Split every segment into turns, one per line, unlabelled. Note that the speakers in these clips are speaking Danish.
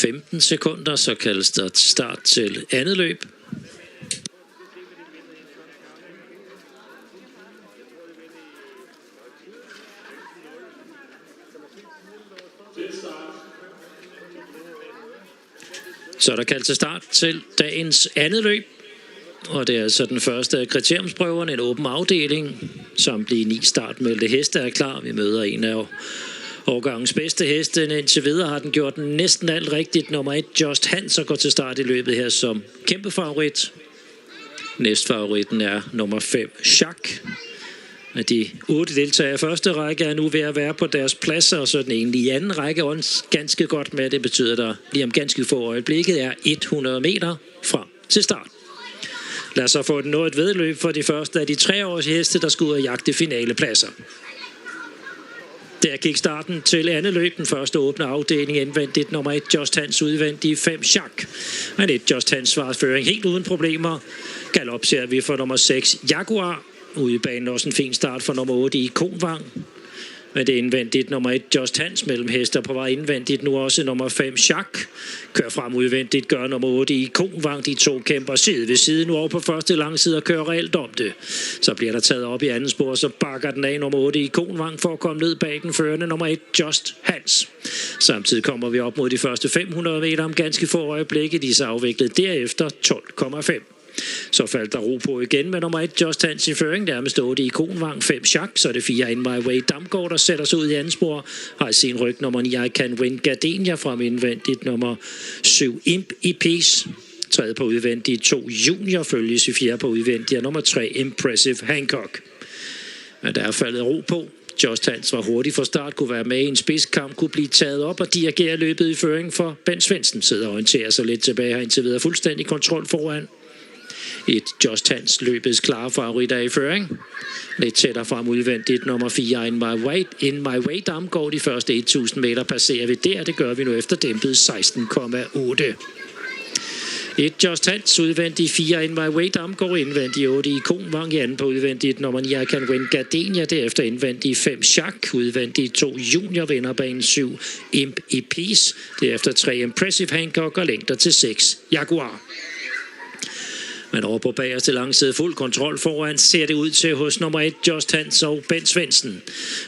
15 sekunder, så kaldes der start til andet løb. Så er der kaldt til start til dagens andet løb. Og det er altså den første af kriteriumsprøverne, en åben afdeling. Samtlige 9 startmeldte heste er klar. Vi møder en af årgangens bedste heste. Indtil videre har den gjort næsten alt rigtigt. Nummer 1, Just Hans, går til start i løbet her som kæmpe favorit. Næstfavoritten er nummer 5, Jacques. De 8 deltagere i første række er nu ved at være på deres pladser, og så den egentlig i anden række også ganske godt med. Det betyder, at der lige om ganske få øjeblikket er 100 meter frem til start. Lad os så få et vedløb for de første af de 3-årige heste, der skal ud og jagte finalepladser. Der gik starten til andet løb. Den første åbne afdeling indvendigt. Nummer 1, Just Hans, udvendigt 5, Jacques. Men 1, Just Hans svarer føring helt uden problemer. Galop ser vi for nummer 6, Jaguar. Ude i banen også en fin start for nummer 8, Ikonvang. Men det er indvendigt nummer 1, Just Hans mellem hester på vej indvendigt. Nu også nummer 5, Jacques. Kører frem udvendigt, gør nummer 8, Ikonvang. De 2 kæmper side ved side nu over på første langside og kører reelt om det. Så bliver der taget op i anden spor, så bakker den af nummer 8, Ikonvang for at komme ned bag den førende nummer 1, Just Hans. Samtidig kommer vi op mod de første 500 meter om ganske få øjeblikke. De er så afviklet derefter 12,5. Så faldt der ro på igen med nummer 1, Just Hans i føring. Nærmest 8, Ikonvang, 5, Jacques. Så er det 4, In My Way, Damgaard, der sætter sig ud i anden spor. Har i sin ryg nummer 9, I Can Win, Gardenia frem indvendigt. Nummer 7, Imp i Peace. 3 på udvendigt, 2, Junior følges i 4 på udvendigt. Og nummer 3, Impressive Hancock. Men der er faldet ro på. Just Hans var hurtig fra start, kunne være med i en spidskamp, kunne blive taget op og dirigere løbet i føring for Ben Svendsen. Sidder og orienterer sig lidt tilbage, har indtil videre fuldstændig kontrol foran. Et Just Hans løbets klare favoritter i føring. Lidt tættere frem udvendigt nummer 4, In My Way, Damgaard. De første 1000 meter passerer vi der. Det gør vi nu efter dæmpet 16,8. Et Just Hans udvendigt 4, In My Way, Damgaard. Indvendigt 8, Ikonvang. I anden på udvendigt nummer 9, I Can Win, Gardenia. Derefter indvendigt 5, Jacques. Udvendigt 2, Junior. Vinder banen 7, Imp i Peace. Derefter 3, Impressive Hancock. Og længder til 6, Jaguar. Men over på bagerste langside fuld kontrol foran ser det ud til hos nummer 1, Just Hans og Ben Svendsen.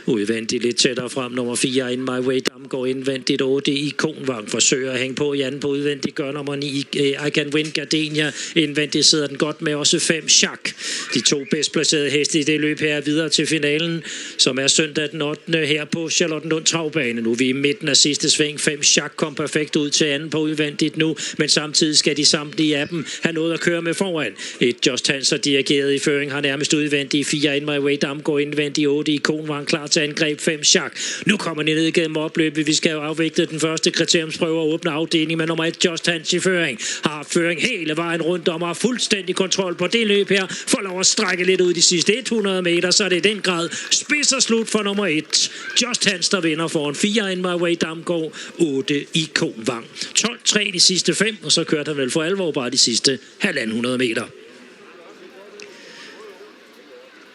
Udvendigt lidt tættere frem nummer 4, In My Way, Damgaard. Indvendigt 8, Ikonvang. Forsøger at hænge på i anden på udvendigt. Gør nummer 9, I Can Win, Gardenia. Indvendigt sidder den godt med også 5, Jacques. De 2 bedst placerede heste i det løb her videre til finalen, som er søndag den 8. her på Charlottenlund Travbane. Nu er vi i midten af sidste sving. 5, Jacques kom perfekt ud til anden på udvendigt nu, men samtidig skal de samtlige af dem have noget at køre med foran. Et Just Hans er dirigeret i føring, har nærmest udvendigt 4, In My Way, Damgaard. Indvendigt 8, Ikonvang. Klar til angreb 5, Jacques. Nu kommer de ned igennem opløbet. Vi skal jo afvikle den første kriteriumsprøve og åbne afdeling med nummer 1, Just Hans i føring. Har føring hele vejen rundt om og har fuldstændig kontrol på det løb her. Får lov at strække lidt ud de sidste 100 meter, så er det i den grad spids og slut for nummer 1. Just Hans, der vinder foran 4, In My Way, Damgaard. 8, Ikonvang. 12-3 de sidste 5, og så kørte han vel for alvor bare de sidste 150 meter.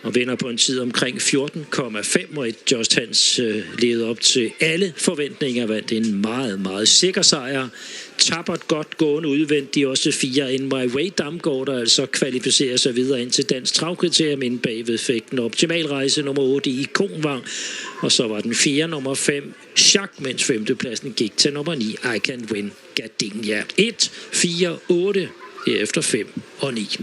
Og vinder på en tid omkring 14,5, og et Just Hans levede op til alle forventninger. Vandt en meget, meget sikker sejr. Tappert godt gående udvendigt, også 4, In My Way, Damgaard, der altså kvalificerer sig videre ind til dansk travkriterium. Inden bagved fik den optimal rejse nummer 8, Ikonvang. Og så var den 4, nummer 5, Jacques, mens 5. pladsen gik til nummer 9, I Can Win, Gardenia. 1, 4, 8, herefter 5 og 9.